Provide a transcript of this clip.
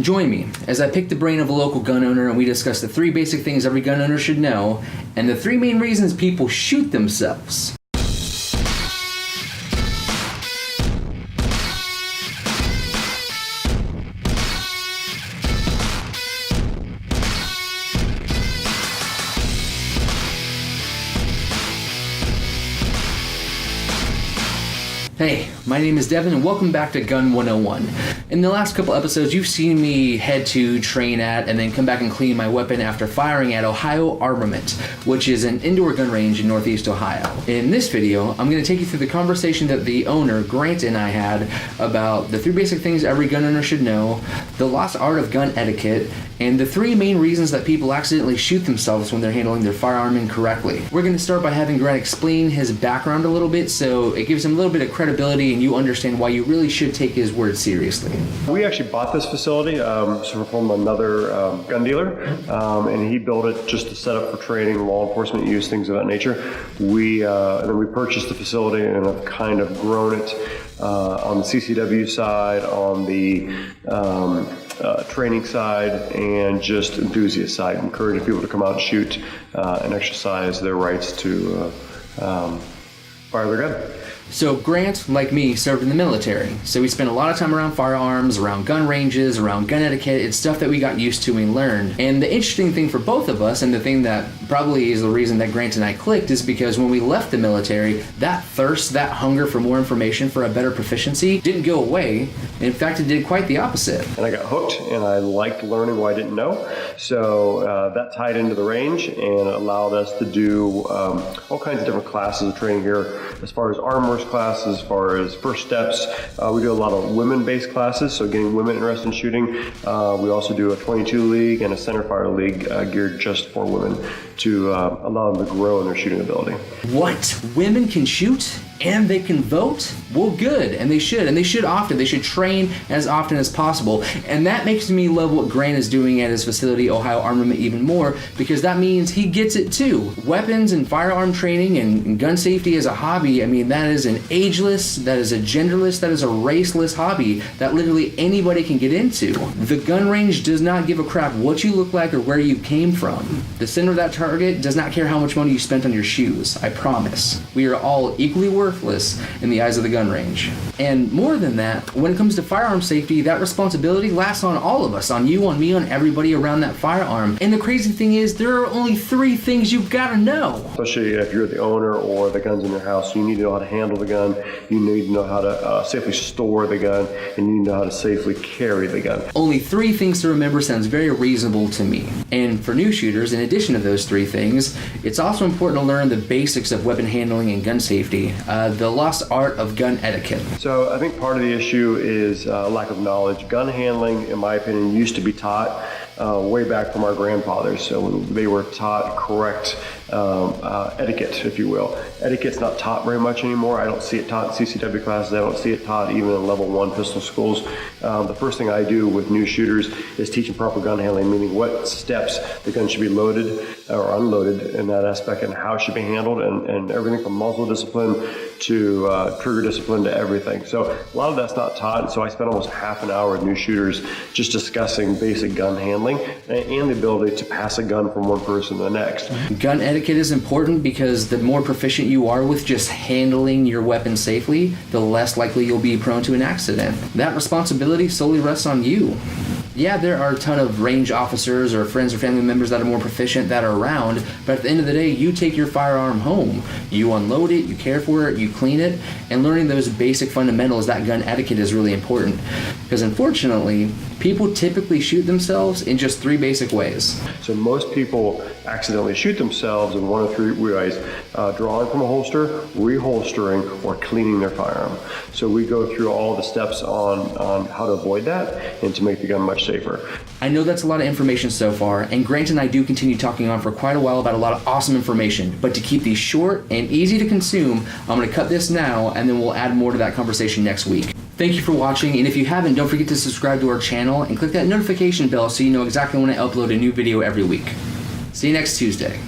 Join me as I pick the brain of a local gun owner and we discuss the 3 basic things every gun owner should know and the 3 main reasons people shoot themselves. Hey, my name is Devin and welcome back to Gun 101. In the last couple episodes, you've seen me head to, train at, and then come back and clean my weapon after firing at Ohio Armament, which is an indoor gun range in Northeast Ohio. In this video, I'm going to take you through the conversation that the owner, Grant, and I had about the 3 basic things every gun owner should know, the lost art of gun etiquette, and the 3 main reasons that people accidentally shoot themselves when they're handling their firearm incorrectly. We're going to start by having Grant explain his background a little bit so it gives him a little bit of credibility and you understand why you really should take his word seriously. We actually bought this facility from another gun dealer, and he built it just to set up for training, law enforcement use, things of that nature. And then we purchased the facility and have kind of grown it on the CCW side, on the training side, and just enthusiast side, encouraging people to come out and shoot and exercise their rights to fire their gun. So Grant, like me, served in the military. So we spent a lot of time around firearms, around gun ranges, around gun etiquette. It's stuff that we got used to and learned. And the interesting thing for both of us, and the thing that probably is the reason that Grant and I clicked, is because when we left the military, that thirst, that hunger for more information, for a better proficiency, didn't go away. In fact, it did quite the opposite. And I got hooked, and I liked learning what I didn't know. So that tied into the range and allowed us to do all kinds of different classes of training here, as far as armorers classes, as far as first steps. We do a lot of women-based classes, so getting women interested in shooting. We also do a 22 league and a center fire league geared just for women to allow them to grow in their shooting ability. What? Women can shoot? And they can vote? Well, good, and they should often. They should train as often as possible. And that makes me love what Grant is doing at his facility, Ohio Armament, even more, because that means he gets it too. Weapons and firearm training and gun safety as a hobby, I mean, that is an ageless, that is a genderless, that is a raceless hobby that literally anybody can get into. The gun range does not give a crap what you look like or where you came from. The center of that target does not care how much money you spent on your shoes, I promise. We are all equally worthless in the eyes of the gun range. And more than that, when it comes to firearm safety, that responsibility lasts on all of us, on you, on me, on everybody around that firearm. And the crazy thing is, there are only 3 things you've got to know. Especially if you're the owner or the gun's in your house, you need to know how to handle the gun, you need to know how to safely store the gun, and you need to know how to safely carry the gun. Only 3 things to remember sounds very reasonable to me. And for new shooters, in addition to those 3 things, it's also important to learn the basics of weapon handling and gun safety. The lost art of gun etiquette. So I think part of the issue is lack of knowledge. Gun handling, in my opinion, used to be taught way back from our grandfathers. So they were taught correct etiquette, if you will. Etiquette's not taught very much anymore. I don't see it taught in CCW classes. I don't see it taught even in level 1 pistol schools. The first thing I do with new shooters is teach them proper gun handling, meaning what steps the gun should be loaded or unloaded in that aspect and how it should be handled, and everything from muzzle discipline to trigger discipline to everything. So a lot of that's not taught, and so I spent almost half an hour with new shooters just discussing basic gun handling and the ability to pass a gun from one person to the next. Gun etiquette is important because the more proficient you are with just handling your weapon safely, the less likely you'll be prone to an accident. That responsibility solely rests on you. Yeah, there are a ton of range officers or friends or family members that are more proficient that are around, but at the end of the day, you take your firearm home. You unload it, you care for it, you clean it, and learning those basic fundamentals, that gun etiquette is really important. Because unfortunately, people typically shoot themselves in just 3 basic ways. So most people accidentally shoot themselves in 1 of 3 ways: drawing from a holster, reholstering, or cleaning their firearm. So we go through all the steps on how to avoid that and to make the gun much safer. I know that's a lot of information so far, and Grant and I do continue talking on for quite a while about a lot of awesome information, but to keep these short and easy to consume, I'm going to cut this now, and then we'll add more to that conversation next week. Thank you for watching, and if you haven't, don't forget to subscribe to our channel and click that notification bell so you know exactly when I upload a new video every week. See you next Tuesday.